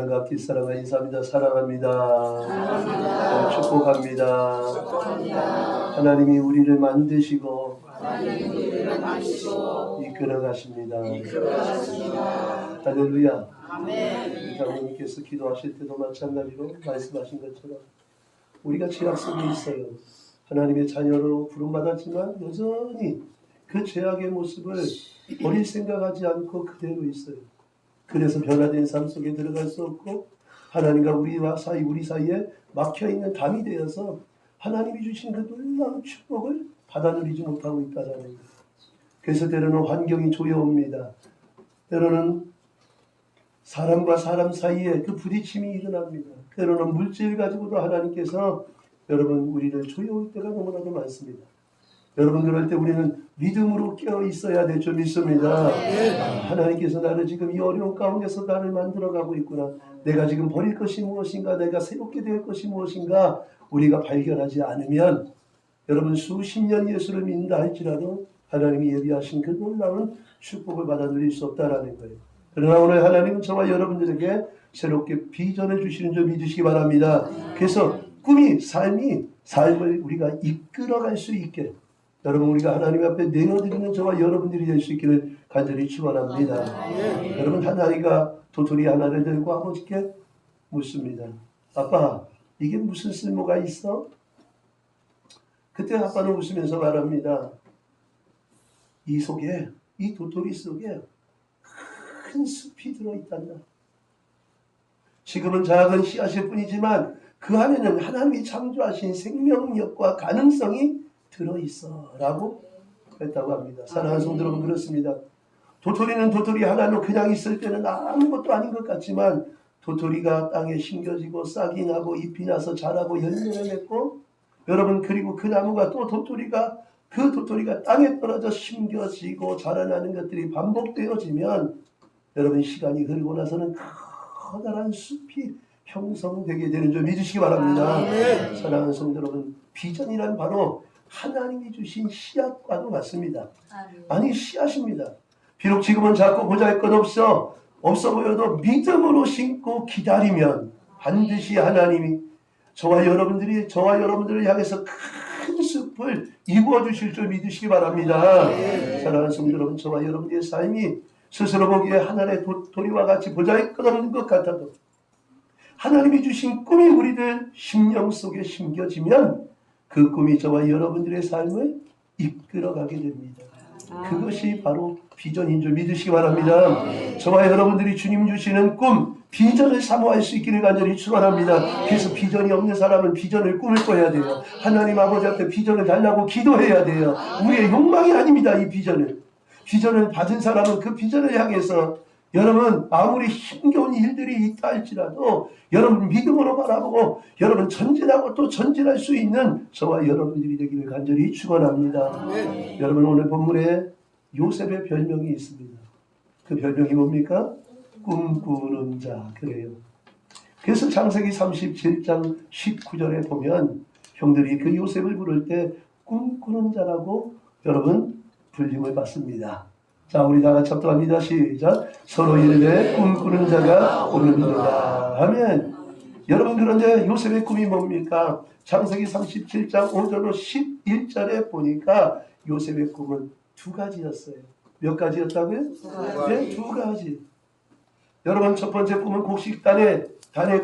반갑게 사랑과 인사합니다. 사랑합니다. 축복합니다. 하나님이 우리를 만드시고 이끌어 가십니다. 할렐루야. 아멘. 장로님께서 기도하실 때도 마찬가지로 말씀하신 것처럼 우리가 죄악 속에 있어요. 하나님의 자녀로 부름받았지만 여전히 그 죄악의 모습을 버릴 생각하지 않고 그대로 있어요. 그래서 변화된 삶 속에 들어갈 수 없고 하나님과 우리 사이에 막혀있는 담이 되어서 하나님이 주신 그 놀라운 축복을 받아 누리지 못하고 있다는 거예요. 그래서 때로는 환경이 조여옵니다. 때로는 사람과 사람 사이에 그 부딪힘이 일어납니다. 때로는 물질 가지고도 하나님께서 여러분 우리를 조여올 때가 너무나도 많습니다. 여러분 그럴 때 우리는 믿음으로 깨어 있어야 될 줄 믿습니다. 하나님께서 나를 지금 이 어려운 가운데서 나를 만들어가고 있구나. 내가 지금 버릴 것이 무엇인가, 내가 새롭게 될 것이 무엇인가 우리가 발견하지 않으면 여러분 수십 년 예수를 믿는다 할지라도 하나님이 예비하신 그 놀라운 축복을 받아 누릴 수 없다라는 거예요. 그러나 오늘 하나님은 저와 여러분들에게 새롭게 비전을 주시는 줄 믿으시기 바랍니다. 그래서 삶을 우리가 이끌어갈 수 있게 여러분 우리가 하나님 앞에 내어드리는 저와 여러분들이 될 수 있기를 간절히 축원합니다. 여러분 한 아이가 도토리 하나를 들고 아버지께 묻습니다. 아빠 이게 무슨 쓸모가 있어? 그때 아빠는 웃으면서 말합니다. 이 도토리 속에 큰 숲이 들어있단다. 지금은 작은 씨앗일 뿐이지만 그 안에는 하나님이 창조하신 생명력과 가능성이 들어있어 라고 했다고 합니다. 사랑하는 성도 여러분 그렇습니다. 도토리는 도토리 하나로 그냥 있을 때는 아무것도 아닌 것 같지만 도토리가 땅에 심겨지고 싹이 나고 잎이 나서 자라고 열매를 맺고 여러분 그리고 그 나무가 또 도토리가 땅에 떨어져 심겨지고 자라나는 것들이 반복되어지면 여러분 시간이 흐르고 나서는 커다란 숲이 형성되게 되는 줄 믿으시기 바랍니다. 사랑하는 성도 여러분 비전이란 바로 하나님이 주신 씨앗과도 같습니다. 아니 씨앗입니다. 비록 지금은 작고 보잘것없어 보여도 믿음으로 심고 기다리면 반드시 하나님이 저와 여러분들을 향해서 큰 숲을 이루어 주실 줄 믿으시기 바랍니다. 사랑하는 성도 여러분 저와 여러분들의 삶이 스스로 보기에 하늘의 도토리와 같이 보잘것없는 것 같아도 하나님이 주신 꿈이 우리들 심령 속에 심겨지면 그 꿈이 저와 여러분들의 삶을 이끌어가게 됩니다. 그것이 바로 비전인 줄 믿으시기 바랍니다. 저와 여러분들이 주님 주시는 꿈, 비전을 사모할 수 있기를 간절히 축원합니다. 그래서 비전이 없는 사람은 비전을 꾸며야 돼요. 하나님 아버지 앞에 비전을 달라고 기도해야 돼요. 우리의 욕망이 아닙니다. 이 비전을 받은 사람은 그 비전을 향해서 여러분 아무리 힘겨운 일들이 있다 할지라도 여러분 믿음으로 바라보고 여러분 전진하고 또 전진할 수 있는 저와 여러분들이 되기를 간절히 축원합니다. 여러분 오늘 본문에 요셉의 별명이 있습니다. 그 별명이 뭡니까? 꿈꾸는 자. 그래요. 그래서 창세기 37장 19절에 보면 형들이 그 요셉을 부를 때 꿈꾸는 자라고 여러분 불림을 받습니다. 자, 우리 다 같이 합독합니다. 시작. 서로 이르되 꿈꾸는 자가 오는도다. 아멘. 여러분 그런데 요셉의 꿈이 뭡니까? 창세기 37장 5절로 11절에 보니까 요셉의 꿈은 두 가지였어요. 몇 가지였다고요? 네, 두 가지. 여러분 첫 번째 꿈은 곡식단의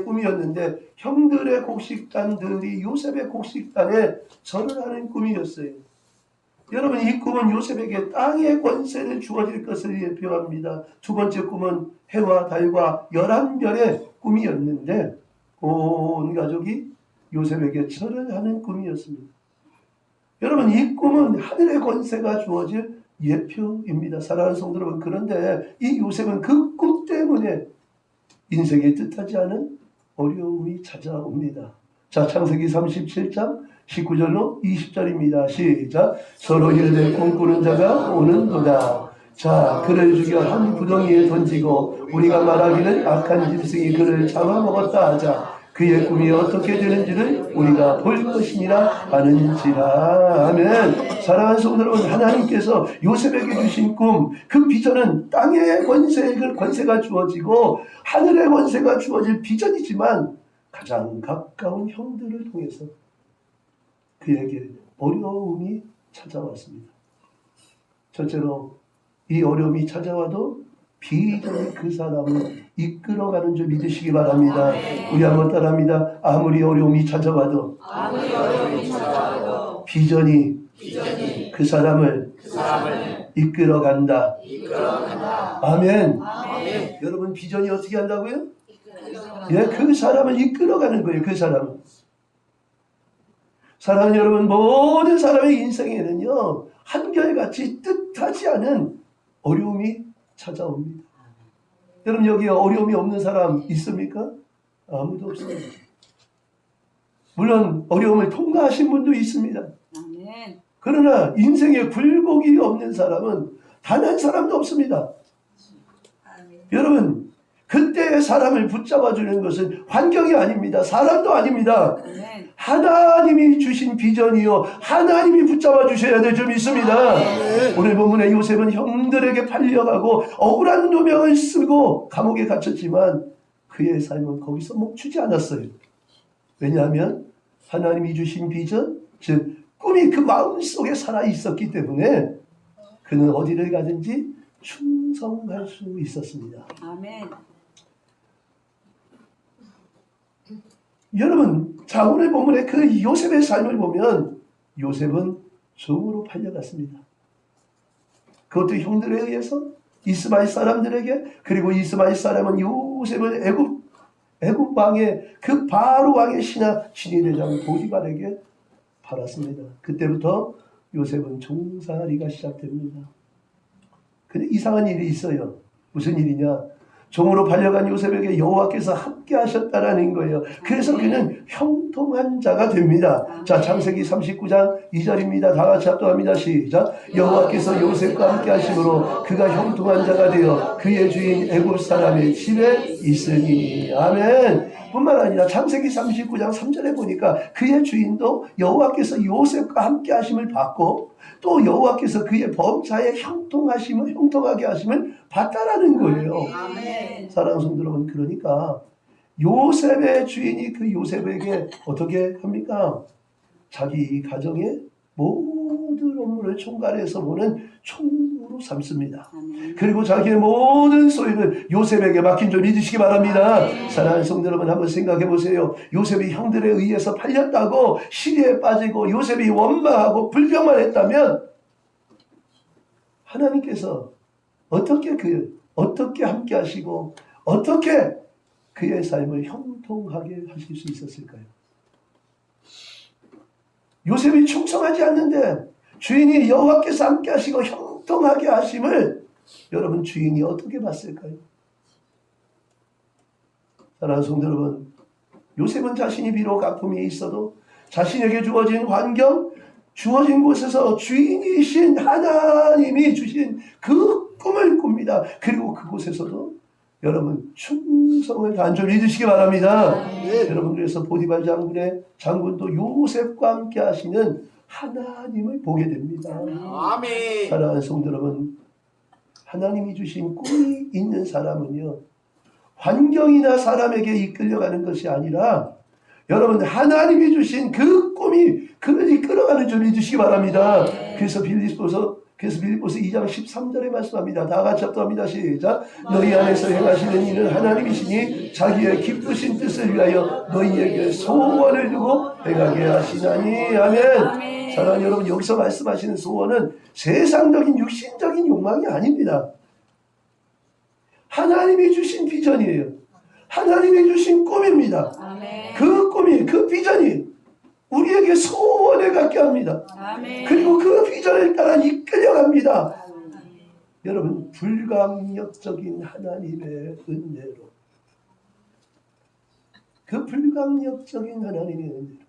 꿈이었는데 형들의 곡식단들이 요셉의 곡식단에 절을 하는 꿈이었어요. 여러분 이 꿈은 요셉에게 땅의 권세를 주어질 것을 예표합니다. 두 번째 꿈은 해와 달과 11별의 꿈이었는데 온 가족이 요셉에게 절을 하는 꿈이었습니다. 여러분 이 꿈은 하늘의 권세가 주어질 예표입니다. 사랑하는 성도 여러분 그런데 이 요셉은 그 꿈 때문에 인생에 뜻하지 않은 어려움이 찾아옵니다. 자 창세기 37장 19절로 20절입니다. 시작. 서로 이르되 꿈꾸는 자가 오는도다. 자 그를 죽여 한 구덩이에 던지고 우리가 말하기를 악한 짐승이 그를 잡아먹었다 하자. 그의 꿈이 어떻게 되는지를 우리가 볼 것이니라 하는지라. 아멘. 사랑하는 성도 여러분, 하나님께서 요셉에게 주신 꿈, 그 비전은 땅의 권세가 주어지고 하늘의 권세가 주어질 비전이지만 가장 가까운 형들을 통해서 그에게 어려움이 찾아왔습니다. 첫째로 이 어려움이 찾아와도 비전이 그 사람을 이끌어가는 줄 믿으시기 바랍니다. 우리 한번 따라합니다. 아무리 어려움이 찾아와도 비전이 그 사람을 이끌어간다. 아멘. 여러분, 비전이 어떻게 한다고요? 예, 그 사람을 이끌어가는 거예요. 그 사람은. 사랑하는 여러분, 모든 사람의 인생에는요, 한결같이 뜻하지 않은 어려움이 찾아옵니다. 여러분, 여기 어려움이 없는 사람 있습니까? 아무도 없어요. 물론 어려움을 통과하신 분도 있습니다. 그러나 인생에 굴곡이 없는 사람은 단 한 사람도 없습니다. 여러분, 그때의 사람을 붙잡아주는 것은 환경이 아닙니다. 사람도 아닙니다. 하나님이 주신 비전이요, 하나님이 붙잡아 주셔야 될 점이 있습니다. 오늘 본문에 요셉은 형들에게 팔려가고 억울한 누명을 쓰고 감옥에 갇혔지만 그의 삶은 거기서 멈추지 않았어요. 왜냐하면 하나님이 주신 비전, 즉 꿈이 그 마음속에 살아있었기 때문에 그는 어디를 가든지 충성할 수 있었습니다. 아멘. 여러분, 자, 오늘 본문에 그 요셉의 삶을 보면 요셉은 종으로 팔려갔습니다. 그것도 형들에 의해서 이스마엘 사람들에게, 그리고 이스마엘 사람은 요셉을 애굽 왕의 그 바로 왕의 신하 대장 보디발에게 팔았습니다. 그때부터 요셉은 종살이가 시작됩니다. 근데 이상한 일이 있어요. 무슨 일이냐? 종으로 팔려간 요셉에게 여호와께서 함께 하셨다라는 거예요. 그래서 그는 형통한 자가 됩니다. 자, 창세기 39장 2절입니다. 다 같이 합독합니다. 시작. 여호와께서 요셉과 함께 하심으로 그가 형통한 자가 되어 그의 주인 애굽 사람의 집에 있으니. 아멘. 뿐만 아니라 창세기 39장 3절에 보니까 그의 주인도 여호와께서 요셉과 함께 하심을 받고 또 여호와께서 그의 범사에 형통하게 하심을 봤다라는 거예요. 아멘. 사랑하는 성도 여러분, 그러니까 요셉의 주인이 그 요셉에게 어떻게 합니까? 자기 가정의 모든 업무를 총괄해서 보는 총무로 삼습니다. 그리고 자기의 모든 소유를 요셉에게 맡긴 줄 믿으시기 바랍니다. 사랑하는 성도 여러분, 한번 생각해 보세요. 요셉이 형들에 의해서 팔렸다고 시리에 빠지고 요셉이 원망하고 불평만 했다면 하나님께서 어떻게 함께 하시고 어떻게 그의 삶을 형통하게 하실 수 있었을까요? 요셉이 충성하지 않는데 주인이 여호와께서 함께 하시고 형통하게 하심을 여러분, 주인이 어떻게 봤을까요? 사랑하는 성도 여러분, 요셉은 자신이 비록 아픔이 있어도 자신에게 주어진 환경, 주어진 곳에서 주인이신 하나님이 주신 그 꿈을 꿉니다. 그리고 그곳에서도 여러분 충성을 다한 줄 믿으시기 바랍니다. 여러분, 그래서 보디발 장군도 요셉과 함께 하시는 하나님을 보게 됩니다. 아멘. 사랑하는 성도 여러분, 하나님이 주신 꿈이 있는 사람은요, 환경이나 사람에게 이끌려가는 것이 아니라 여러분, 하나님이 주신 그 꿈이 그를 이끌어가는 줄 믿으시기 바랍니다. 그래서 빌립보서 2장 13절에 말씀합니다. 다 같이 합독합니다. 시작. 너희 안에서 행하시는 이는 하나님이시니 자기의 기쁘신 뜻을 위하여 너희에게 소원을 두고 행하게 하시나니. 아멘. 사랑하는 여러분, 여기서 말씀하시는 소원은 세상적인 육신적인 욕망이 아닙니다. 하나님이 주신 비전이에요. 하나님이 주신 꿈입니다. 아멘. 그 꿈이, 그 비전이 우리에게 소원을 갖게 합니다. 아멘. 그리고 그 비전을 따라 이끌려갑니다. 아멘. 여러분, 불강력적인 하나님의 은혜로, 그 불강력적인 하나님의 은혜로,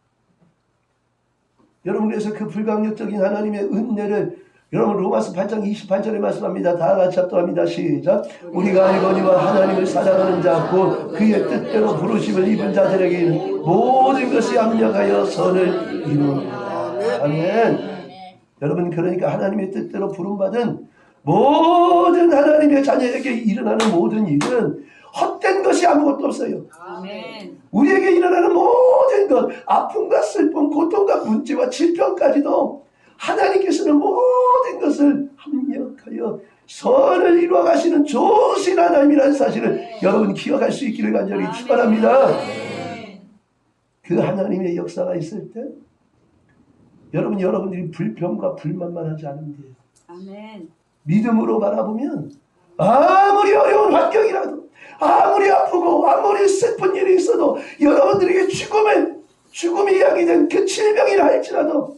여러분, 그래서 그 불강력적인 하나님의 은혜를 여러분 로마서 8장 28절에 말씀합니다. 다 같이 합독합니다. 시작. 우리가 알거니와 하나님을 사랑하는 자 곧 그의 뜻대로 부르심을 입은 자들에게는 모든 것이 합력하여 선을 이루느니라. 아멘. 여러분 그러니까 하나님의 뜻대로 부름받은 모든 하나님의 자녀에게 일어나는 모든 일은 헛된 것이 아무것도 없어요. 아멘. 우리에게 일어나는 모든 것, 아픔과 슬픔, 고통과 문제와 질병까지도 하나님께서는 모든 것을 합력하여 선을 이루어 가시는 좋으신 하나님이라는 사실을 여러분 기억할 수 있기를 간절히 축원합니다. 그 하나님의 역사가 있을 때 여러분들이 불평과 불만만 하지 않으면 돼요. 아멘. 믿음으로 바라보면 아무리 어려운 환경이라도 아무리 아프고 아무리 슬픈 일이 있어도 여러분들에게 죽음이 이야기된 그 질병이라 할지라도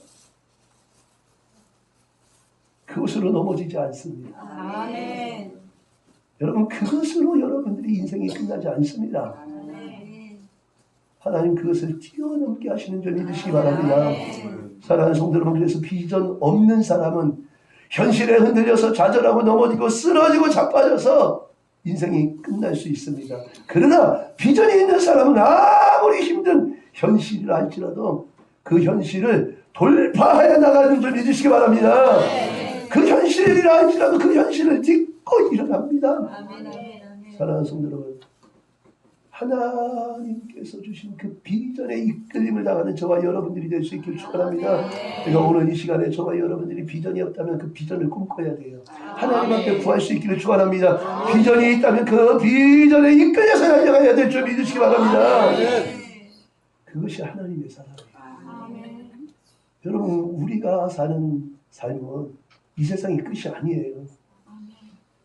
그것으로 넘어지지 않습니다. 아멘. 여러분 그것으로 여러분들이 인생이 끝나지 않습니다. 아멘. 하나님 그것을 뛰어넘게 하시는 줄 믿으시기 바랍니다. 사랑하는 성도 여러분, 그래서 비전 없는 사람은 현실에 흔들려서 좌절하고 넘어지고 쓰러지고 자빠져서 인생이 끝날 수 있습니다. 그러나 비전이 있는 사람은 아무리 힘든 현실이라 할지라도 그 현실을 돌파해 나가는 줄 믿으시기 바랍니다. 그 현실이라 할지라도 그 현실을 딛고 일어납니다. 사랑하는 성도 여러분, 하나님께서 주신 그 비전에 이끌림을 당하는 저와 여러분들이 될 수 있기를 축원합니다. 그러니까 오늘 이 시간에 저와 여러분들이 비전이 없다면 그 비전을 꿈꿔야 돼요. 하나님 앞에 구할 수 있기를 축원합니다. 비전이 있다면 그 비전에 이끌려서 달려가야 될 줄 믿으시기 바랍니다. 그것이 하나님의 사랑이에요. 여러분 우리가 사는 삶은 이 세상이 끝이 아니에요.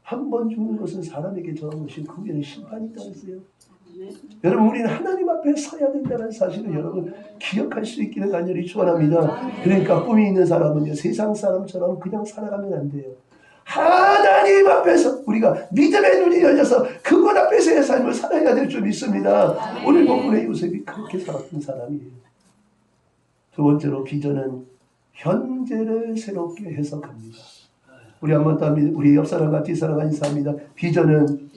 한 번 죽는 것은 사람에게 정한 것이 그 후에는 심판이 있다고 했어요. 여러분 우리는 하나님 앞에 서야 된다는 사실을 여러분 기억할 수 있기를 간절히 축원합니다. 그러니까 꿈이 있는 사람은요 세상 사람처럼 그냥 살아가면 안 돼요. 하나님 앞에서 우리가 믿음의 눈이 열려서 그분 앞에서의 삶을 살아야 될 줄 믿습니다. 오늘 본문의 요셉이 그렇게 살았던 사람이에요. 두 번째로 비전은 현재를 새롭게 해석합니다. 우리 한번 더 우리 옆 사람과 뒷 사람과 인사합니다. 비전은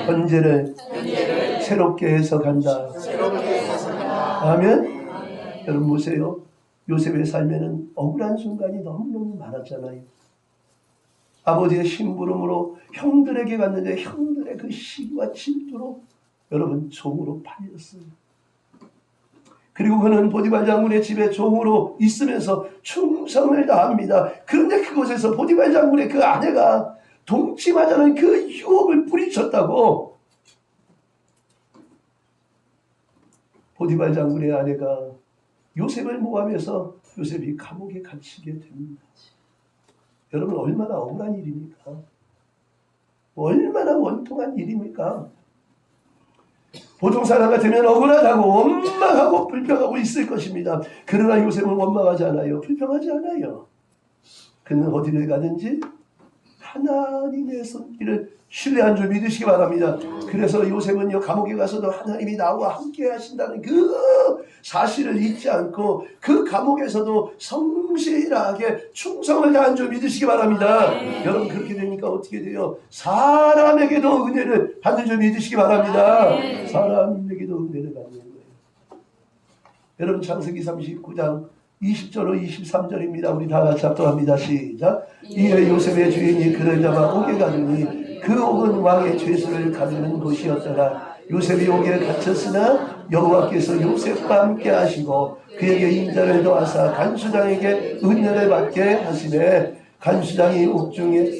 현재를 새롭게 해석한다. 아멘. 여러분 보세요. 요셉의 삶에는 억울한 순간이 너무너무 많았잖아요. 아버지의 심부름으로 형들에게 갔는데 형들의 그 시기와 질투로 여러분 종으로 팔렸어요. 그리고 그는 보디발 장군의 집에 종으로 있으면서 충성을 다합니다. 그런데 그곳에서 보디발 장군의 그 아내가 동침하자는 그 유혹을 뿌리쳤다고 보디발 장군의 아내가 요셉을 모함해서 요셉이 감옥에 갇히게 됩니다. 여러분 얼마나 억울한 일입니까? 얼마나 원통한 일입니까? 보통 사람 같으면 억울하다고 원망하고 불평하고 있을 것입니다. 그러나 요셉은 원망하지 않아요. 불평하지 않아요. 그는 어디를 가든지 하나님의 손길을 신뢰한 줄 믿으시기 바랍니다. 그래서 요셉은요 감옥에 가서도 하나님이 나와 함께 하신다는 그 사실을 잊지 않고 그 감옥에서도 성실하게 충성을 다한 줄 믿으시기 바랍니다. 여러분 그렇게 되니까 어떻게 돼요? 사람에게도 은혜를 받는 줄 믿으시기 바랍니다. 사람에게도 은혜를 받는 거예요. 여러분 창세기 39장 20절로 23절입니다. 우리 다 같이 합독합니다. 시작. 이에 요셉의 주인이 그를 잡아 옥에 가두니 그 옥은 왕의 죄수를 가두는 곳이었더라. 요셉이 옥에 갇혔으나 여호와께서 요셉과 함께 하시고 그에게 인자를 더하사 간수장에게 은혜를 받게 하시매 간수장이 옥중에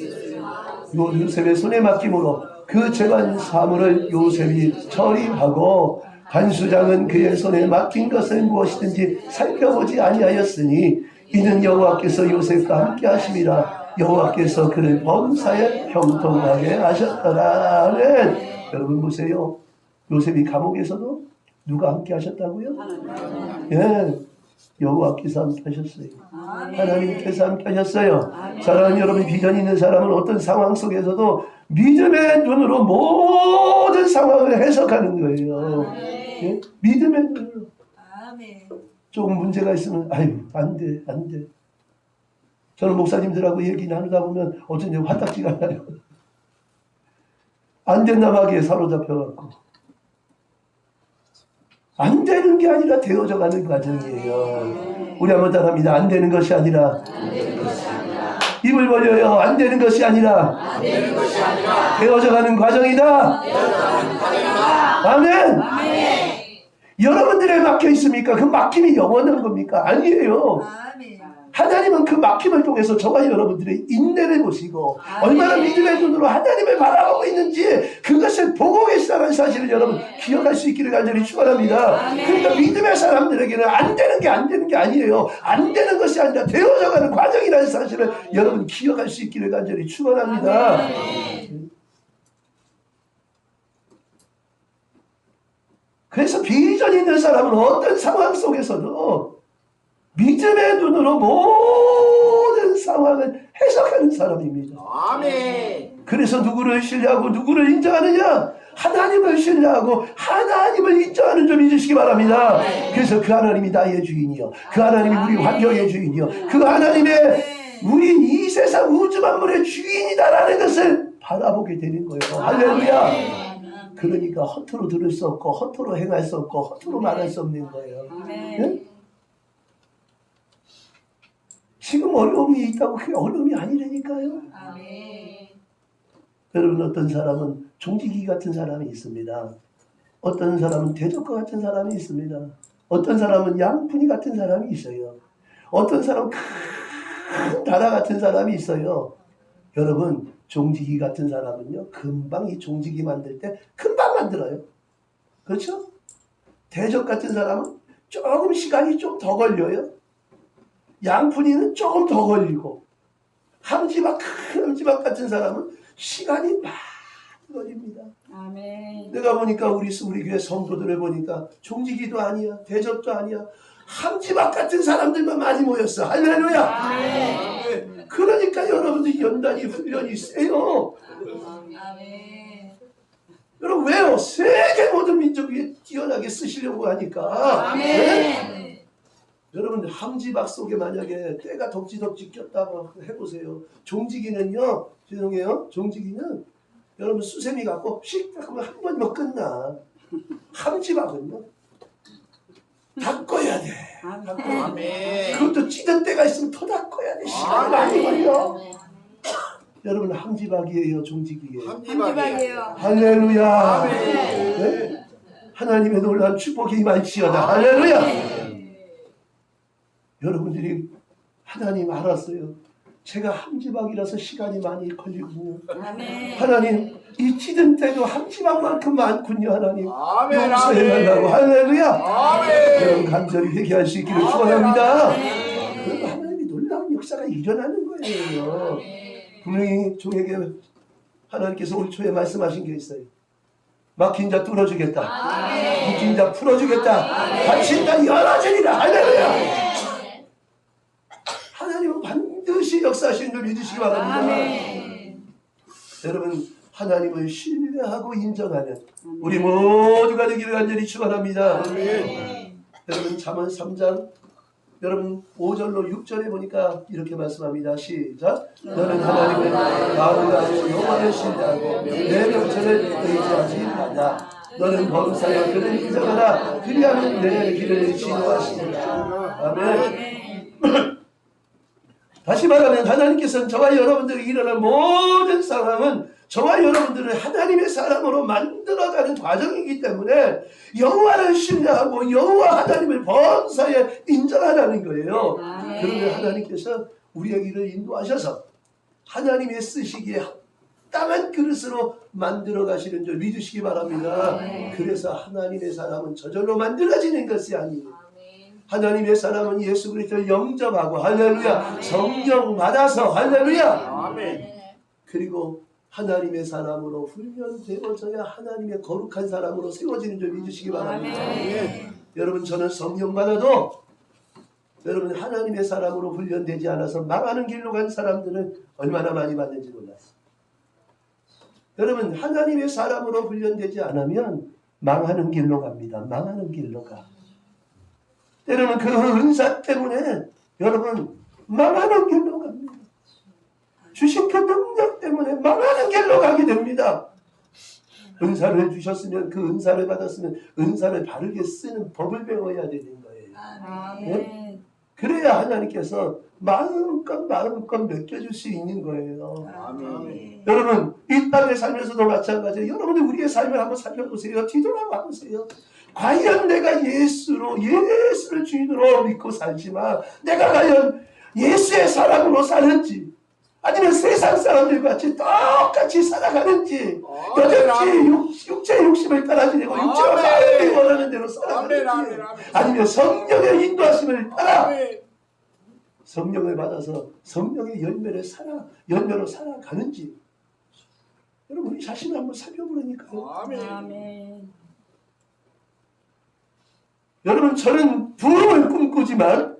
요셉의 손에 맡김으로 그 재반 사물을 요셉이 처리하고 간수장은 그의 손에 맡긴 것을 무엇이든지 살펴보지 아니하였으니 이는 여호와께서 요셉과 함께 하심이라. 여호와께서 그를 범사에 형통하게 하셨더라. 네. 여러분 보세요. 요셉이 감옥에서도 누가 함께 하셨다고요? 예, 여호와께서 함께 하셨어요. 하나님께서 함께 하셨어요. 사랑하는 여러분, 비전 있는 사람은 어떤 상황 속에서도 믿음의 눈으로 모든 상황을 해석하는 거예요. 예? 믿음의 눈으로. 조금 문제가 있으면 아유 안 돼. 저는 목사님들하고 얘기 나누다 보면 어쩐지 화딱지가 나요. 안 된다 마귀에 사로잡혀갖고 안 되는 게 아니라 되어져 가는 과정이에요. 우리 한번 따라합니다. 안 되는 것이 아니라 입을 벌려요. 안 되는 것이 아니라 되어져 가는 과정이다. 아멘. 여러분들의 막혀 있습니까? 그 막힘이 영원한 겁니까? 아니에요. 하나님은 그 막힘을 통해서 저와 여러분들의 인내를 보시고 얼마나 믿음의 눈으로 하나님을 바라보고 있는지 그것을 보고 계시다는 사실을 여러분 기억할 수 있기를 간절히 축원합니다. 그러니까 믿음의 사람들에게는 안 되는 게 아니에요. 안 되는 것이 아니라 되어져가는 과정이라는 사실을 여러분 기억할 수 있기를 간절히 축원합니다. 그래서 비전 있는 사람은 어떤 상황 속에서도 믿음의 눈으로 모든 상황을 해석하는 사람입니다. 아멘. 그래서 누구를 신뢰하고 누구를 인정하느냐? 하나님을 신뢰하고 하나님을 인정하는 점 잊으시기 바랍니다. 그래서 그 하나님이 나의 주인이요, 그 하나님이 우리 환경의 주인이요, 그 하나님의 우리 이 세상 우주 만물의 주인이다라는 것을 바라보게 되는 거예요. 할렐루야. 그러니까 허투루 들을 수 없고 허투루 행할 수 없고 허투루 말할 수 없는 거예요. 네? 지금 어려움이 있다고 그게 어려움이 아니라니까요. 여러분, 어떤 사람은 종지기 같은 사람이 있습니다. 어떤 사람은 대적과 같은 사람이 있습니다. 어떤 사람은 양푼이 같은 사람이 있어요. 어떤 사람은 큰 다라 같은 사람이 있어요. 여러분, 종지기 같은 사람은요, 금방 이 종지기 만들 때 금방 만들어요. 그렇죠? 대적 같은 사람은 조금 시간이 좀 더 걸려요. 양푼이는 조금 더 걸리고, 큰 함지박 같은 사람은 시간이 많이 걸립니다. 아멘. 내가 보니까 우리 교회 성도들을 보니까 종지기도 아니야, 대접도 아니야, 함지박 같은 사람들만 많이 모였어. 할렐루야. 아멘. 그러니까 여러분들 연단이 훈련이 세요. 아멘. 여러분, 왜요? 세계 모든 민족 위에 뛰어나게 쓰시려고 하니까. 아멘. 네? 여러분, 함지박 속에 만약에 때가 덕지덕지 꼈다고 해보세요. 종지기는요, 죄송해요, 종지기는 여러분 수세미 갖고 씩 하면 한 번이면 끝나. 함지박은요, 닦아야 돼. 아멘. 그것도 찌든 때가 있으면 더 닦아야 돼. 시간이 많이 걸려. 여러분, 함지박이에요, 종지기예요? 함지박이에요. 할렐루야. 네? 하나님의 놀라운 축복이 임할지어다. 할렐루야. 여러분들이 하나님 알았어요. 제가 함지박이라서 시간이 많이 걸리고, 아멘. 하나님 이 찌든 때도 함지박만큼 많군요. 하나님 아멘. 용서해달라고. 할렐루야. 아멘. 여러분, 간절히 회개할 수 있기를 축원합니다. 그리고 하나님이 놀라운 역사가 일어나는 거예요. 분명히 종에게 하나님께서 올 초에 말씀하신 게 있어요. 막힌 자 뚫어주겠다. 묶인 자 풀어주겠다. 닫힌 자 열어주리라. 할렐루야. 하나님은 반드시 역사하시는 줄 믿으시기 바랍니다. 아멘. 여러분, 하나님을 신뢰하고 인정하는 우리 모두가 되기를 간절히 축원합니다. 여러분, 잠언 3장 여러분 5절로 6절에 보니까 이렇게 말씀합니다. 시작. 너는 하나님을 나오고 여호와를 신뢰하고 내 명철을 의지하지 말라. 너는 범사여 그를 인정하라. 그리하면 내 길을 진노하시리라. 아멘. 다시 말하면 하나님께서는 저와 여러분들이 일어난 모든 상황은 저와 여러분들을 하나님의 사람으로 만들어가는 과정이기 때문에 여호와를 신뢰하고 여호와 하나님을 범사에 인정하라는 거예요. 그러면 하나님께서 우리의 길을 인도하셔서 하나님의 쓰시기에 합당한 그릇으로 만들어 가시는 줄 믿으시기 바랍니다. 그래서 하나님의 사람은 저절로 만들어지는 것이 아니에요. 하나님의 사람은 예수 그리스도를 영접하고 할렐루야, 성령 받아서 할렐루야. 아멘. 그리고 하나님의 사람으로 훈련되어져야 하나님의 거룩한 사람으로 세워지는 줄 믿으시기 바랍니다. 여러분, 저는 성령 받아도 여러분 하나님의 사람으로 훈련되지 않아서 망하는 길로 간 사람들은 얼마나 많이 받는지 몰랐어요. 여러분, 하나님의 사람으로 훈련되지 않으면 망하는 길로 갑니다. 망하는 길로 가. 여러분, 그 은사 때문에 여러분 망하는 길로 갑니다. 주신 그 능력 때문에 망하는 길로 가게 됩니다. 은사를 주셨으면 그 은사를 받았으면 은사를 바르게 쓰는 법을 배워야 되는 거예요. 아멘. 그래야 하나님께서 마음껏 맡겨줄 수 있는 거예요. 아멘. 여러분 이 땅에 살면서도 마찬가지예요. 여러분들 우리의 삶을 한번 살펴보세요. 뒤돌아봐 보세요. 과연 내가 예수를 주인으로 믿고 살지만 내가 과연 예수의 사람으로 사는지 아니면 세상 사람들 같이 똑같이 살아가는지 여전히 육체의 욕심을 따라지내고 육체와 마음이 원하는 대로 살아가는지 아니면 성령의 인도하심을 따라 성령을 받아서 성령의 열매로 살아가는지 여러분 우리 자신을 한번 살펴보라니까요. 아멘. 여러분 저는 부흥을 꿈꾸지만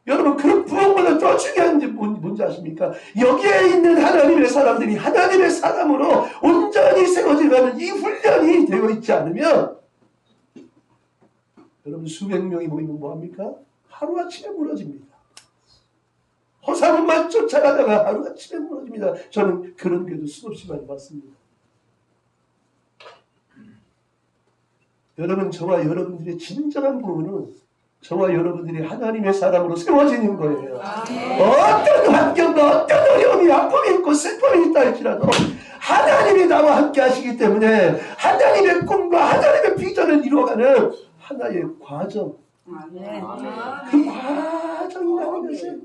여러분 그 부흥보다 더 중요한 게 뭔지 아십니까? 여기에 있는 하나님의 사람들이 하나님의 사람으로 온전히 세워져가는 이 훈련이 되어 있지 않으면 여러분 수백 명이 모이면 뭐합니까? 하루아침에 무너집니다. 허상만 쫓아가다가 하루아침에 무너집니다. 저는 그런 교도 수없이 많이 봤습니다. 여러분 저와 여러분들의 진정한 부흥은 저와 여러분들이 하나님의 사람으로 세워지는 거예요. 어떤 환경과 어떤 어려움이 아픔이 있고 슬픔이 있다 할지라도 하나님이 나와 함께 하시기 때문에 하나님의 꿈과 하나님의 비전을 이루어가는 하나의 과정 그 과정이라는 것을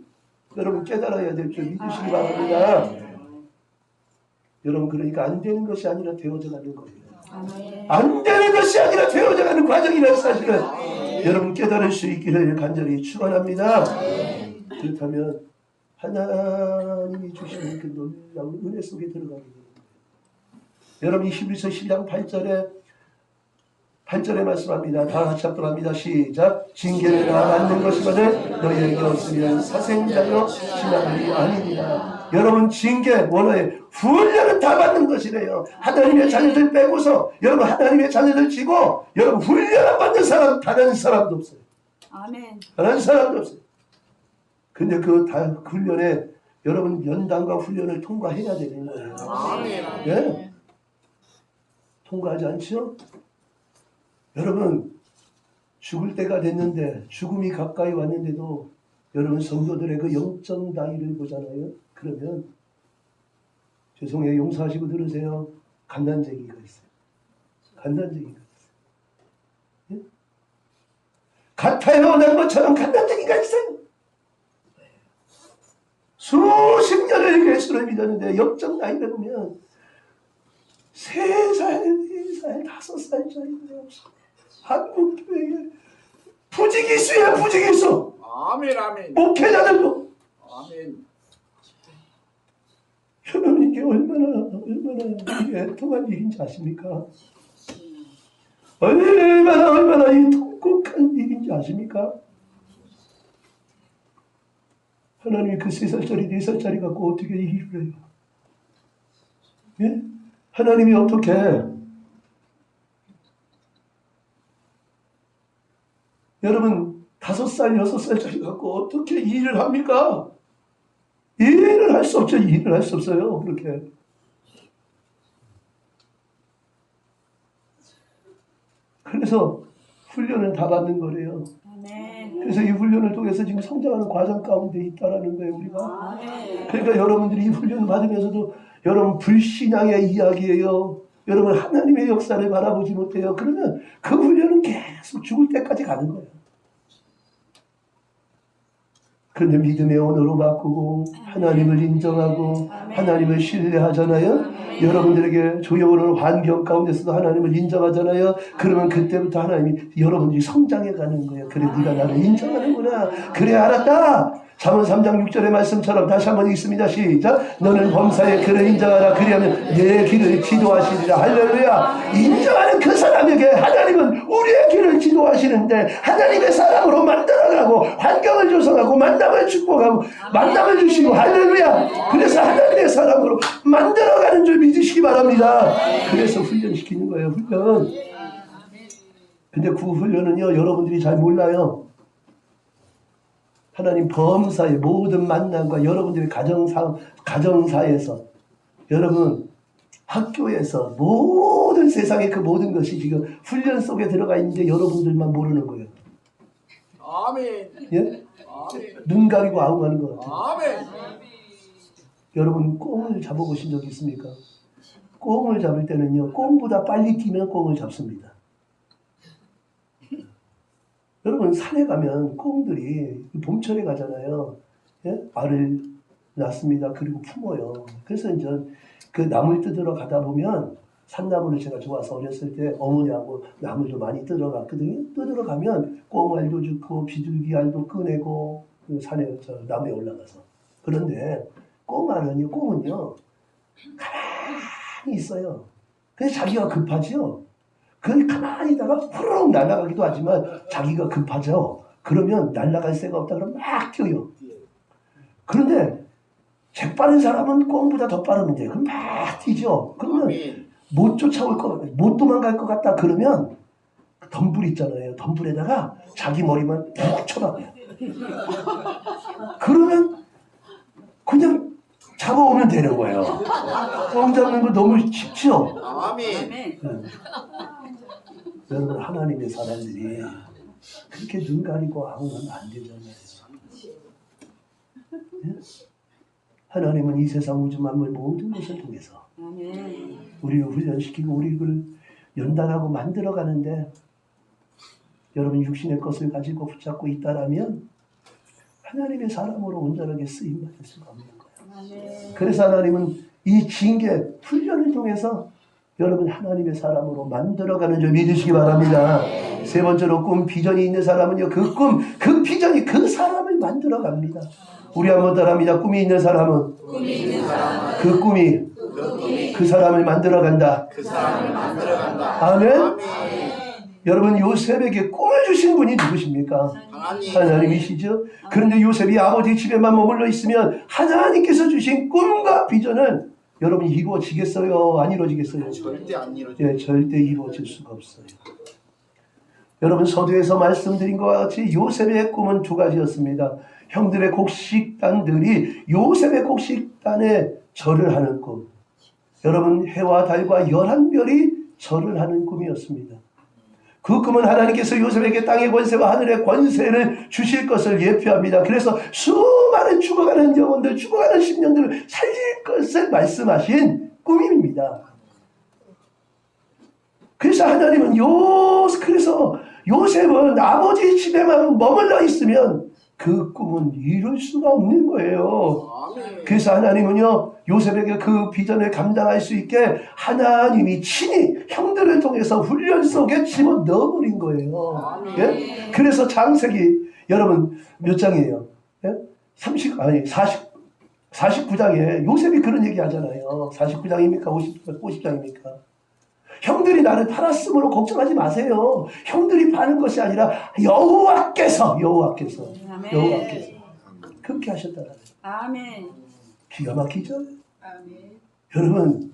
여러분 깨달아야 될 줄 믿으시기 바랍니다. 여러분 그러니까 안 되는 것이 아니라 되어져 가는 거예요. 안 되는 것이 아니라 되어져 가는 과정이라는 사실을 여러분 깨달을 수 있기를 간절히 축원합니다. 그렇다면 하나님이 주시는 그 놀라운 은혜 속에 들어가게 됩니다. 여러분 이 히브리서 12장 8절에 말씀합니다. 다 같이 합독 합니다. 시작. 징계를 받는 것이거든 너희에게 없으면 사생자여 신앙이 아니니라. 여러분 징계 원어에 훈련은 다 받는 것이래요. 하나님의 자녀들 빼고서 여러분 하나님의 자녀들 치고 여러분 훈련 안 받는 사람 다른 사람도 없어요. 아멘. 다른 사람도 없어요. 근데 그 훈련에 여러분 연단과 훈련을 통과해야 되는 거예요. 예? 통과하지 않죠? 여러분 죽을 때가 됐는데 죽음이 가까이 왔는데도 여러분 성도들의 그 영적 나이를 보잖아요. 그러면 죄송해요. 용서하시고 들으세요. 간난쟁이가 있어요. 간난쟁이가 있어요. 예? 같아요. 난 것처럼 간난쟁이가 있어요. 수십 년을 예수를 믿었는데 영적 나이를 보면 3살, 4살, 5살짜리가 없어. 한국 교회에 부지기수야 부지기수. 아멘. 목회자들도. 아멘. 여러분 이게 얼마나 이게 애통한 일인지 아십니까? 얼마나 이 통곡한 일인지 아십니까? 하나님이 그 3살짜리 4살짜리 갖고 어떻게 일을 해요? 예? 하나님이 어떻게 여러분 5살 6살짜리 갖고 어떻게 일을 합니까? 일을 할 수 없죠. 일을 할 수 없어요. 그렇게. 그래서 훈련을 다 받는 거래요. 그래서 이 훈련을 통해서 지금 성장하는 과정 가운데 있다라는 거예요. 우리가. 그러니까 여러분들이 이 훈련을 받으면서도 여러분 불신앙의 이야기예요. 여러분 하나님의 역사를 바라보지 못해요. 그러면 그 훈련은 계속 죽을 때까지 가는 거예요. 그런데 믿음의 언어로 바꾸고 하나님을 인정하고 하나님을 신뢰하잖아요. 여러분들에게 조용한 환경 가운데서도 하나님을 인정하잖아요. 그러면 그때부터 하나님이 여러분들이 성장해 가는 거예요. 그래 네가 나를 인정하는구나. 그래 알았다. 잠언 3장 6절의 말씀처럼 다시 한번 읽습니다. 시작. 너는 범사에 그를 인정하라. 그리하면 내 길을 지도하시리라. 할렐루야. 인정하는 그 사람에게 하나님은 우리의 길을 지도하시는데 하나님의 사람으로 만들어가고 환경을 조성하고 만남을 축복하고 만남을 주시고 할렐루야. 그래서 하나님의 사람으로 만들어가는 줄 믿으시기 바랍니다. 그래서 훈련시키는 거예요. 훈련. 근데 그 훈련은요 여러분들이 잘 몰라요. 하나님 범사의 모든 만남과 여러분들의 가정사에서 여러분 학교에서 모든 세상의 그 모든 것이 지금 훈련 속에 들어가 있는데 여러분들만 모르는 거예요. 아멘. 예? 아멘. 눈 가리고 아웅하는 것 같아요. 아멘. 여러분 꽁을 잡아보신 적 있습니까? 꽁을 잡을 때는요, 꽁보다 빨리 뛰면 꽁을 잡습니다. 여러분 산에 가면 꽁들이 봄철에 가잖아요. 예? 알을 낳습니다. 그리고 품어요. 그래서 이제 그 나물 뜯으러 가다 보면 산나물을 제가 좋아서 어렸을 때 어머니하고 나물도 많이 뜯으러 갔거든요. 뜯으러 가면 꽁알도 줍고 비둘기알도 꺼내고 그 산에 나무에 올라가서. 그런데 꽁은요 가만히 있어요. 그래서 자기가 급하죠. 그 가만히 있다가 후루룩 날아가기도 하지만 자기가 급하죠. 그러면 날아갈 새가 없다 그러면 막 뛰어요. 그런데 재빠른 사람은 꽁보다 더 빠르는데 그럼 막 뛰죠. 그러면 아멘. 못 쫓아올 못 도망갈 것 같다 그러면 덤불 있잖아요. 덤불에다가 자기 머리만 푹 쳐박아요. 그러면 그냥 잡아오면 되는 거예요. 꽁 잡는 거 너무 쉽죠? 아멘. 아멘. 여러분 하나님의 사람들이 그렇게 눈 가리고 아웅하면 안 되잖아요. 예? 하나님은 이 세상 우주 만물 모든 것을 통해서 아멘. 우리를 훈련시키고 우리를 연단하고 만들어가는데 여러분 육신의 것을 가지고 붙잡고 있다라면 하나님의 사람으로 온전하게 쓰임받을 수가 없는 거예요. 아멘. 그래서 하나님은 이 징계 훈련을 통해서 여러분 하나님의 사람으로 만들어가는 줄 믿으시기 바랍니다. 세 번째로 꿈 비전이 있는 사람은요 그 비전이 그 사람을 만들어갑니다. 우리 한번 따라합니다. 꿈이 있는 사람은 그 꿈이 그 사람을 만들어간다. 그 사람을 만들어간다. 아멘. 여러분 요셉에게 꿈을 주신 분이 누구십니까? 하나님이시죠. 그런데 요셉이 아버지 집에만 머물러 있으면 하나님께서 주신 꿈과 비전은 여러분 이루어지겠어요? 안 이루어지겠어요? 절대 안 이루어져. 예, 절대 이루어질 수가 없어요. 여러분 서두에서 말씀드린 것과 같이 요셉의 꿈은 두 가지였습니다. 형들의 곡식단들이 요셉의 곡식단에 절을 하는 꿈. 여러분 해와 달과 11별이 절을 하는 꿈이었습니다. 그 꿈은 하나님께서 요셉에게 땅의 권세와 하늘의 권세를 주실 것을 예표합니다. 그래서 수많은 죽어가는 영혼들, 죽어가는 심령들을 살릴 것을 말씀하신 꿈입니다. 그래서 하나님은 그래서 요셉은 아버지 집에만 머물러 있으면 그 꿈은 이룰 수가 없는 거예요. 아멘. 그래서 하나님은요 요셉에게 그 비전을 감당할 수 있게 하나님이 친히 형들을 통해서 훈련 속에 집어 넣어버린 거예요. 예? 그래서 창세기 여러분 몇 장이에요? 예? 49장에 요셉이 그런 얘기 하잖아요. 49장입니까? 50장입니까? 형들이 나를 팔았으므로 걱정하지 마세요. 형들이 파는 것이 아니라 여호와께서 그렇게 하셨다는 거예요. 아멘. 기가 막히죠? 아멘. 여러분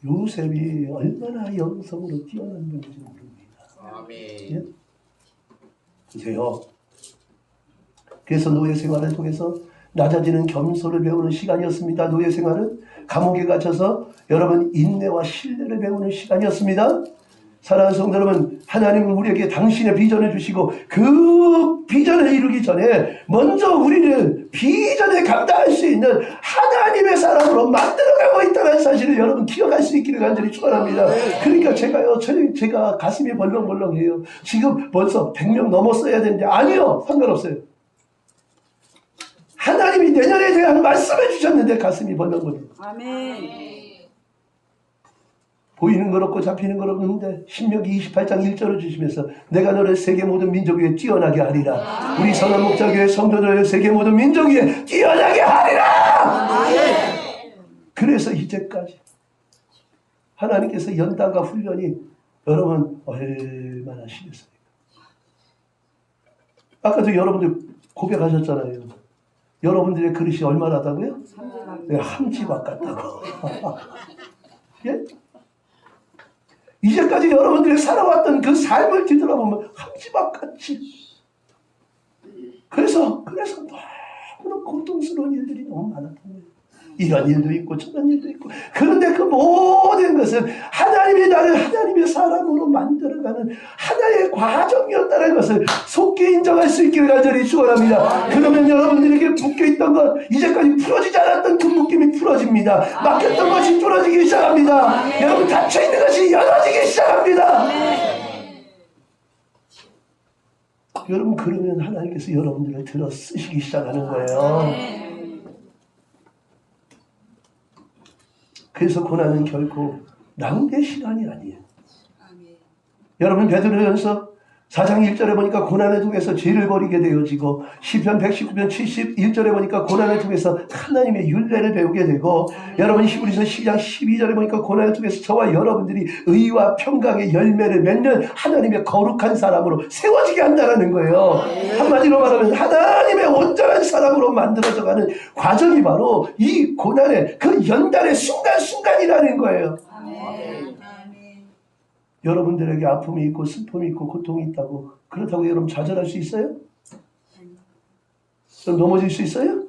요셉이 얼마나 영성으로 뛰어난 분인지 모릅니다. 아멘. 예? 보세요. 그래서 노예 생활을 통해서 낮아지는 겸손을 배우는 시간이었습니다. 노예 생활은 감옥에 갇혀서 여러분 인내와 신뢰를 배우는 시간이었습니다. 사랑하는 성도 여러분, 하나님은 우리에게 당신의 비전을 주시고 그 비전을 이루기 전에 먼저 우리를 비전에 감당할 수 있는 하나님의 사람으로 만들어가고 있다는 사실을 여러분 기억할 수 있기를 간절히 축원합니다. 그러니까 제가 가슴이 벌렁벌렁해요. 지금 벌써 100명 넘었어야 되는데 아니요, 상관없어요. 하나님이 내년에 대한 말씀을 주셨는데 가슴이 벌렁벌렁. 아멘. 보이는 것 없고 잡히는 것 없는데 신명기 28장 1절을 주시면서 내가 너를 세계 모든 민족 위에 뛰어나게 하리라. 우리 선한 목자교회 성도들을 세계 모든 민족 위에 뛰어나게 하리라. 그래서 이제까지 하나님께서 연단과 훈련이 여러분 얼마나 심했습니까? 아까도 여러분들 고백하셨잖아요. 여러분들의 그릇이 얼마나다고요? 네, 함지박 같다고. 예? 이제까지 여러분들이 살아왔던 그 삶을 뒤돌아보면 함지박같이 그래서 너무나 고통스러운 일들이 너무 많았던 거예요. 이런 일도 있고 저런 일도 있고. 그런데 그 모든 것은 하나님이 나를 하나님의 사람으로 만들어가는 하나의 과정이었다는 것을 속히 인정할 수 있기를 간절히 축원합니다. 그러면 여러분들에게 묶여있던 것, 이제까지 풀어지지 않았던 그 묶임이 풀어집니다. 막혔던 것이 뚫어지기 시작합니다. 여러분 닫혀있는 것이 열어지기 시작합니다. 여러분 그러면 하나님께서 여러분들을 들어 쓰시기 시작하는 거예요. 그래서 고난은 결코 낭비의 시간이 아니에요. 여러분 베드로전서 4장 1절에 보니까 고난을 통해서 죄를 버리게 되어지고 시편 119편 71절에 보니까 고난을 통해서 하나님의 율례를 배우게 되고 여러분 히브리서 12장 12절에 보니까 고난을 통해서 저와 여러분들이 의와 평강의 열매를 맺는 하나님의 거룩한 사람으로 세워지게 한다는 거예요. 한마디로 말하면 하나님의 온전한 사람으로 만들어져가는 과정이 바로 이 고난의 그 연단의 순간순간이라는 거예요. 여러분들에게 아픔이 있고 슬픔이 있고 고통이 있다고 그렇다고 여러분 좌절할 수 있어요? 그럼 넘어질 수 있어요?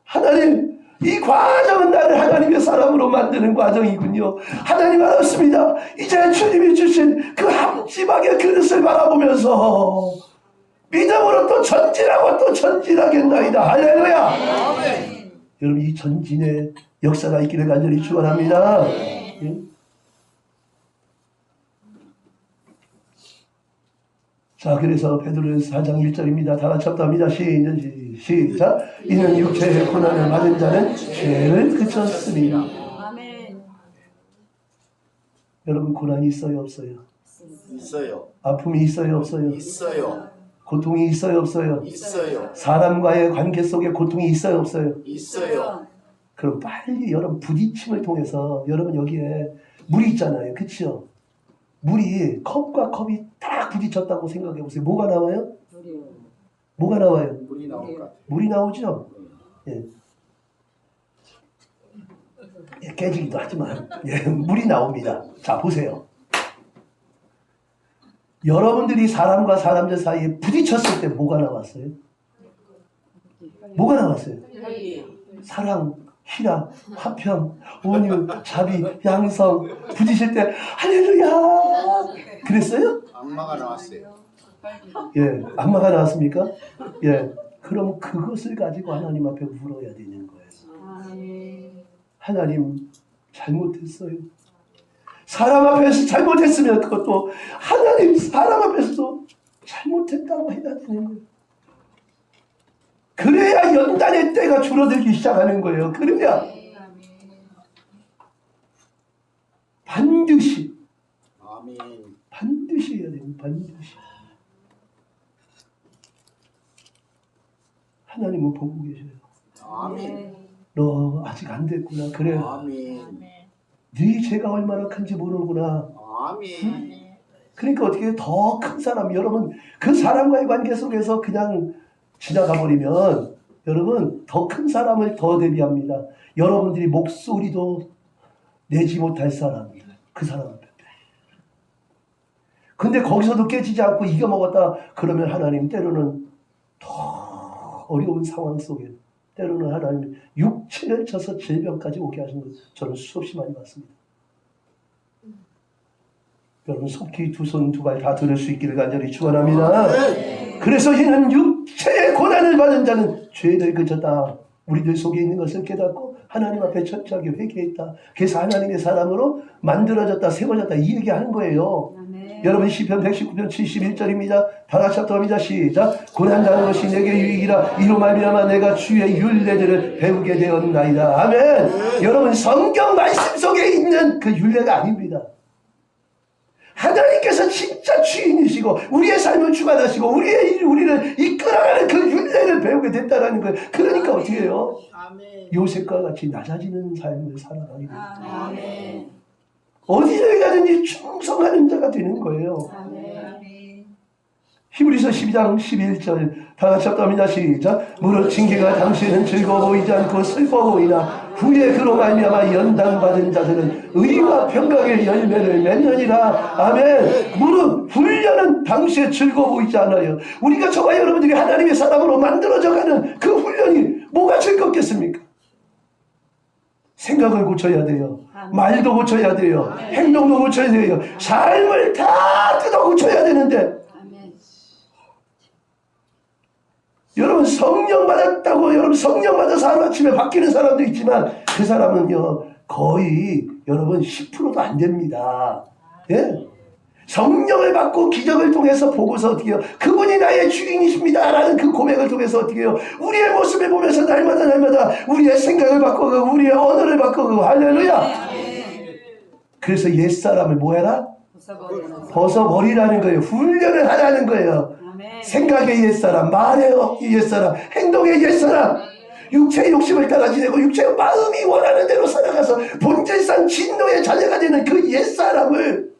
하나님 이 과정은 나를 하나님의 사람으로 만드는 과정이군요. 하나님 알았습니다. 이제 주님이 주신 그 함지박의 그릇을 바라보면서 믿음으로 또 전진하고 또 전진하겠나이다. 할렐루야. 여러분 이 전진의 역사가 있기를 간절히 축원합니다. 자, 그래서 베드로전서 4장 1절입니다. 다 같이 합니다. 시작. 이는 육체의 고난을 받은 자는 죄를 그쳤으니. 아멘. 여러분 고난이 있어요, 없어요? 있어요. 아픔이 있어요, 없어요? 있어요. 고통이 있어요, 없어요? 있어요. 사람과의 관계 속에 고통이 있어요, 없어요? 있어요. 그럼 빨리 여러분 부딪힘을 통해서 여러분 여기에 물이 있잖아요, 그치요? 물이 컵과 컵이 딱 부딪혔다고 생각해 보세요. 뭐가 나와요? 뭐가 나와요? 물이 나올 것 같아요. 물이 나오죠? 예. 예, 깨지기도 하지만 예, 물이 나옵니다. 자, 보세요. 여러분들이 사람과 사람들 사이에 부딪혔을 때 뭐가 나왔어요? 뭐가 나왔어요? 사랑, 희락, 화평, 온유, 자비, 양성 부딪힐 때 할렐루야 그랬어요? 악마가 나왔어요. 예, 악마가 나왔습니까? 예, 그럼 그것을 가지고 하나님 앞에 울어야 되는 거예요. 하나님 잘못했어요. 사람 앞에서 잘못했으면 그것도 하나님 사람 앞에서도 잘못했다고 해야 되는 거예요. 그래야 연단의 때가 줄어들기 시작하는 거예요. 그래야 반드시 해야 돼요. 반드시. 하나님은 보고 계셔요. 아멘. 너 아직 안 됐구나. 그래. 아멘. 네 죄가 얼마나 큰지 모르구나. 아멘. 그러니까 어떻게 더 큰 사람, 여러분 그 사람과의 관계 속에서 그냥 지나가 버리면 여러분 더 큰 사람을 더 대비합니다. 여러분들이 목소리도 내지 못할 사람, 그 사람 앞에. 근데 거기서도 깨지지 않고 이겨먹었다 그러면 하나님 때로는 더 어려운 상황 속에 때로는 하나님 육체를 쳐서 질병까지 오게 하신 것 저는 수없이 많이 봤습니다. 여러분 속히 두 손 두 발 다 들을 수 있기를 간절히 축원합니다. 그래서 이는 육체의 고난을 받은 자는 죄를 그쳤다. 우리들 속에 있는 것을 깨닫고 하나님 앞에 철저하게 회개했다. 그래서 하나님의 사람으로 만들어졌다, 세워졌다 이 얘기하는 거예요. 여러분 시편 119편 71절입니다. 다 같이 합독합니다. 시작. 고난당하는 것이 내게 유익이라 이로 말미암아 내가 주의 율례들을 배우게 되었나이다. 아멘. 여러분 성경 말씀 속에 있는 그 율례가 아닙니다. 하나님께서 진짜 주인이시고 우리의 삶을 주관하시고 우리를 이끌어가는 그 율례를 배우게 됐다라는 거예요. 그러니까 어떻게 해요? 요셉과 같이 낮아지는 삶을 살아가게 됩니다. 어디를 가든지 충성하는 자가 되는 거예요. 히브리서 12장 11절 다 같이 합독합니다. 시작. 무릇 징계가 당시에는 즐거워 보이지 않고 슬퍼 보이나 후에 그로 말미암아 연단받은 자들은 의와 평강의 열매를 맺느니라. 아멘. 무릇 훈련은 당시에 즐거워 보이지 않아요. 우리가 저와 여러분들이 하나님의 사람으로 만들어져가는 그 훈련이 뭐가 즐겁겠습니까? 생각을 고쳐야 돼요. 말도 고쳐야 돼요. 행동도 고쳐야 돼요. 삶을 다 뜯어 고쳐야 되는데 아멘. 여러분 성령 받았다고 여러분 성령 받아서 하루아침에 바뀌는 사람도 있지만 그 사람은요 거의 여러분 10%도 안 됩니다. 예? 성령을 받고 기적을 통해서 보고서 어떻게 해요? 그분이 나의 주인이십니다 라는 그 고백을 통해서 어떻게 해요? 우리의 모습을 보면서 날마다 우리의 생각을 바꿔가고 우리의 언어를 바꿔가고 할렐루야. 그래서 옛사람을 뭐 해라? 벗어버리라는 거예요. 훈련을 하라는 거예요. 아멘. 생각의 옛사람, 말의 옛사람, 행동의 옛사람, 육체의 욕심을 따라 지내고 육체의 마음이 원하는 대로 살아가서 본질상 진노의 자녀가 되는 그 옛사람을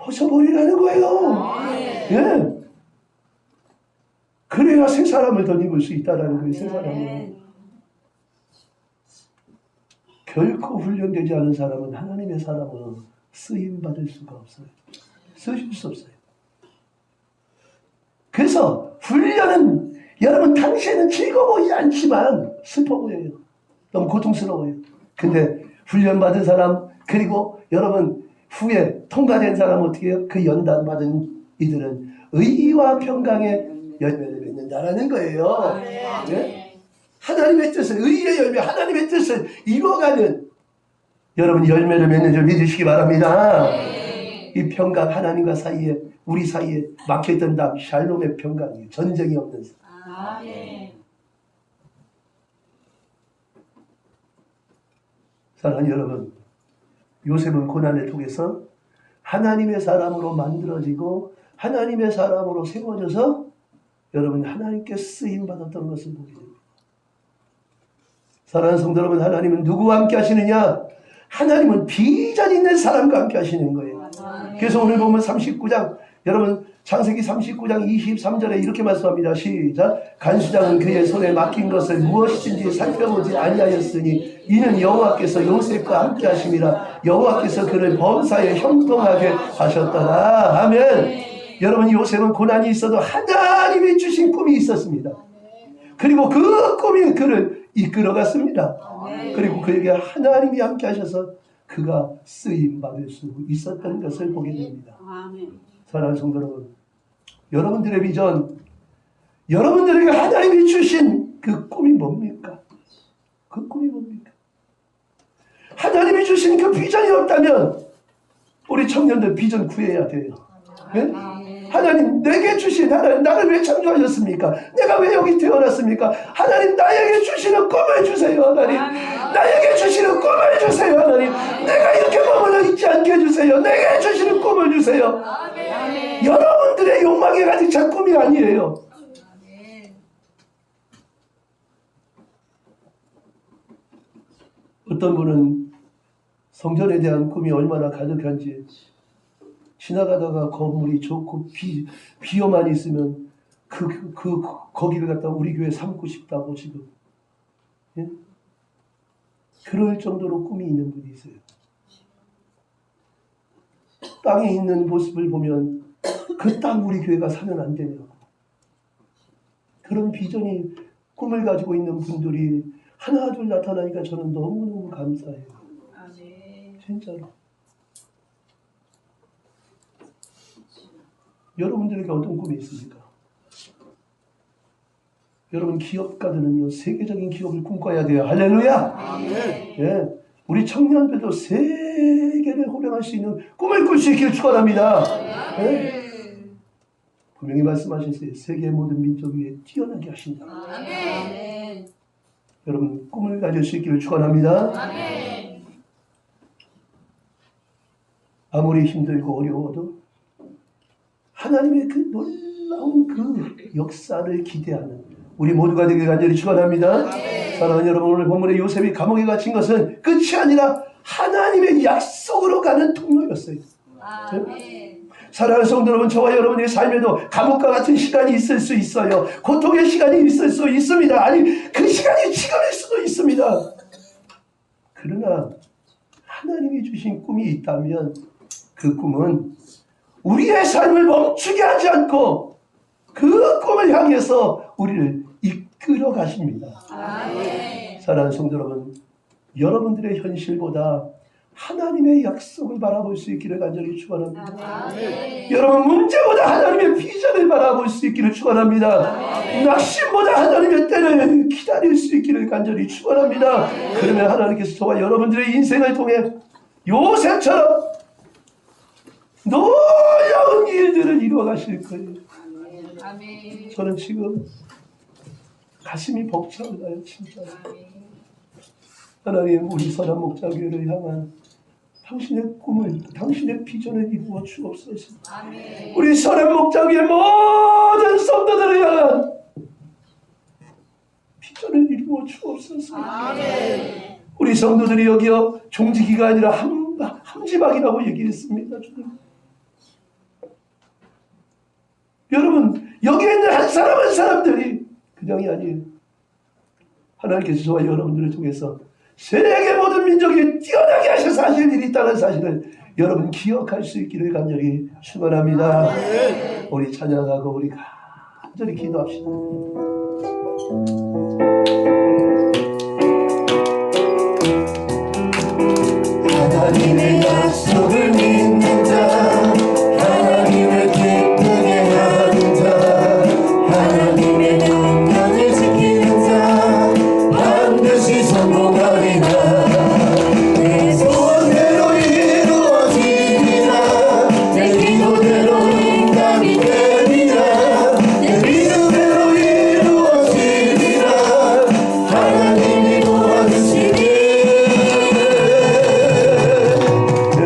벗어버리라는 거예요. 예. 그래야 새 사람을 덧입을 수 있다는 거예요. 새 사람을. 아멘. 결코 훈련되지 않은 사람은 하나님의 사람으로 쓰임받을 수가 없어요. 쓰실 수 없어요. 그래서 훈련은 여러분 당시에는 즐거워 보이지 않지만 슬퍼 보여요. 너무 고통스러워요. 근데 훈련받은 사람 그리고 여러분 후에 통과된 사람 어떻게 해요? 그 연단 받은 이들은 의와 평강의 열매를 맺는다라는 거예요. 네? 하나님의 뜻을 의의 열매 하나님의 뜻을 이루어가는 여러분 열매를 맺는 줄 믿으시기 바랍니다. 이 평강 하나님과 사이에 우리 사이에 막혀있던 담 샬롬의 평강이에요. 전쟁이 없는 아멘. 사랑하는 여러분, 요셉은 고난을 통해서 하나님의 사람으로 만들어지고 하나님의 사람으로 세워져서 여러분 하나님께 쓰임받았던 것을 보게 됩니다. 사랑하는 성도 여러분, 하나님은 누구와 함께 하시느냐? 하나님은 비전 있는 사람과 함께 하시는 거예요. 그래서 오늘 보면 39장 여러분 창세기 39장 23절에 이렇게 말씀합니다. 시작. 간수장은 그의 손에 맡긴 것을 무엇이든지 살펴보지 아니하였으니 이는 여호와께서 요셉과 함께 하심이라. 여호와께서 그를 범사에 형통하게 하셨더라. 아멘. 여러분 요셉은 고난이 있어도 하나님이 주신 꿈이 있었습니다. 그리고 그 꿈이 그를 이끌어갔습니다. 그리고 그에게 하나님이 함께 하셔서 그가 쓰임받을 수 있었던 것을 보게 됩니다. 아멘. 사랑하는 성도 여러분, 여러분들의 비전, 여러분들에게 하나님이 주신 그 꿈이 뭡니까? 그 꿈이 뭡니까? 하나님이 주신 그 비전이 없다면 우리 청년들 비전 구해야 돼요. 네? 하나님 내게 주신 하나님 나를 왜 창조하셨습니까? 내가 왜 여기 태어났습니까? 하나님 나에게 주시는 꿈을 주세요. 하나님 나에게 주시는 꿈을 주세요. 하나님 내가 이렇게 머물러 있지 않게 해주세요. 내게 주시는 꿈을 주세요. 여러분들의 욕망에 가득 찬 꿈이 아니에요. 어떤 분은 성전에 대한 꿈이 얼마나 가득한지 지나가다가 건물이 좋고 비어만 있으면 거기를 갖다 우리 교회 삼고 싶다고 지금 예? 그럴 정도로 꿈이 있는 분이 있어요. 땅에 있는 모습을 보면 그 땅 우리 교회가 사면 안 되냐고. 그런 비전이 꿈을 가지고 있는 분들이 하나 둘 나타나니까 저는 너무너무 감사해요. 진짜로. 여러분들에게 어떤 꿈이 있습니까? 여러분 기업가들은요 세계적인 기업을 꿈꿔야 돼요. 할렐루야. 예, 우리 청년들도 세계를 호령할 수 있는 꿈을 꿀 수 있기를 축원합니다. 예? 분명히 말씀하셨어요. 세계 모든 민족 위에 뛰어나게 하신다. 여러분 꿈을 가질 수 있기를 축원합니다. 아무리 힘들고 어려워도 하나님의 그 놀라운 그 역사를 기대하는 우리 모두가 되길 간절히 축원합니다. 사랑하는 여러분, 오늘 본문의 요셉이 감옥에 갇힌 것은 끝이 아니라 하나님의 약속으로 가는 통로였어요. 사랑하는 성도 여러분, 저와 여러분의 삶에도 감옥과 같은 시간이 있을 수 있어요. 고통의 시간이 있을 수 있습니다. 아니 그 시간이 지금일 수도 있습니다. 그러나 하나님이 주신 꿈이 있다면 그 꿈은 우리의 삶을 멈추게 하지 않고 그 꿈을 향해서 우리를 이끌어 가십니다. 아멘. 사랑하는 성도 여러분, 여러분들의 현실보다 하나님의 약속을 바라볼 수 있기를 간절히 축원합니다. 아멘. 여러분 문제보다 하나님의 비전을 바라볼 수 있기를 축원합니다. 낙심보다 하나님의 때를 기다릴 수 있기를 간절히 축원합니다. 그러면 하나님께서 저와 여러분들의 인생을 통해 요셉처럼 놀라운 일들을 이루어 가실 거예요. 아멘. 저는 지금 가슴이 벅차오르나요, 진짜. 하나님, 우리 선한 목자교회를 향한 당신의 꿈을, 당신의 비전을 이루어 주옵소서. 아멘. 우리 선한 목자교회 모든 성도들을 향한 비전을 이루어 주옵소서. 아멘. 우리 성도들이 여기요 종지기가 아니라 함지박이라고 얘기했습니다. 주님. 여러분 여기에 있는 한 사람 한 사람들이 그냥이 아니에요. 하나님께서 저와 여러분들을 통해서 세계 모든 민족이 뛰어나게 하신 사실 일이 있다는 사실을 여러분 기억할 수 있기를 간절히 축원합니다. 우리 찬양하고 우리 간절히 기도합시다. 하나님의 약속을 믿는 자, 하나님을 기쁘게 하는 자, 하나님의 명령을 지키는 자 반드시 성공하리라. 내 소원대로 이루어지리라. 내 기도대로 응답이 되리라. 내 믿음대로 이루어지리라. 하나님이 도와주시리.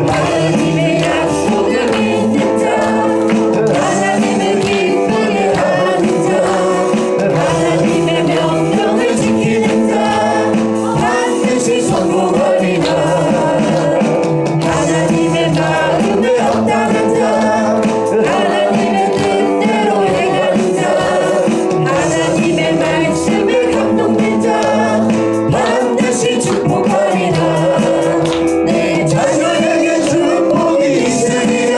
하나님의 약속을 믿는 자, 하나님을 기쁘게 하는 자, 하나님의 명령을 지키는 자 반드시 성공하리라. 하나님의 마음에 합당한 자, 하나님의 뜻대로 행하는 자, 하나님의 말씀에 감동된 자 반드시 축복하리라. 내 자녀에게 축복이 있으리라.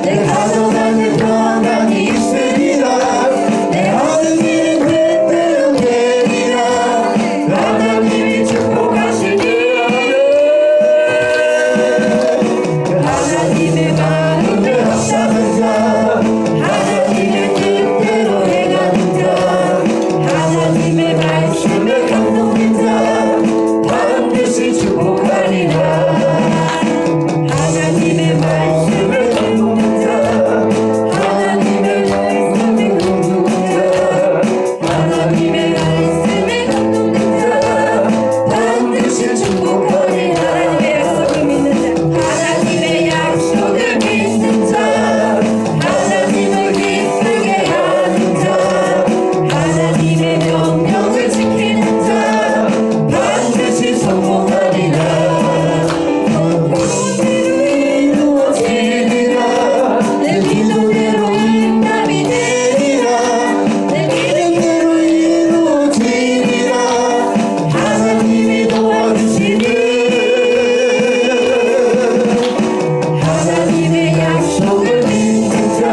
내 가정 안에 평안이 있으리라. 내 하는 일은 그때로 되리라. 하나님이 축복하시니 하나님의 마음에 합당한 자, 하나님의 뜻대로 행하는 자, 하나님의 말씀에 감동된 자 반드시 축복하리라. 하나님의 말씀에 감동된 자, 하나님의 말씀에 감동된 자, 하나님의 말씀에 감동된 자 반드시 축복하리라. 하나님의 약속을 믿는 자, 하나님을 기쁘게 하는 자, 하나님의 명령을 지키는 자 반드시 성공하리라. 이루어지리라. 내 기도대로 응답이 되리라. 내 믿음대로 이루어지리라. 하나님이 도와주시니 하나님의 약속을 믿는 자,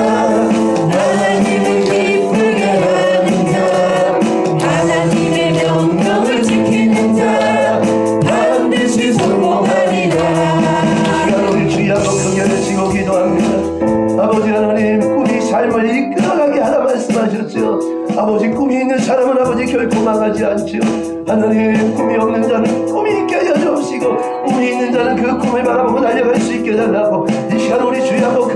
하나님을 기쁘게 하는 자, 하나님의 명령을 지키는 자 반드시 성공하리라. 우리 주여 경연을 지고 기도합니다. 아버지 하나님, 꿈이 삶을 이끌어가게 하라 말씀하셨죠. 아버지, 꿈이 있는 사람은 아버지 결코 망하지 않죠. 하나님, 꿈이 없는 자는 꿈이 있게 하여 주옵시고 꿈이 있는 자는 그 꿈을 바라보고 달려갈 수 있게 해달라고 이 시간 우리 주여 한번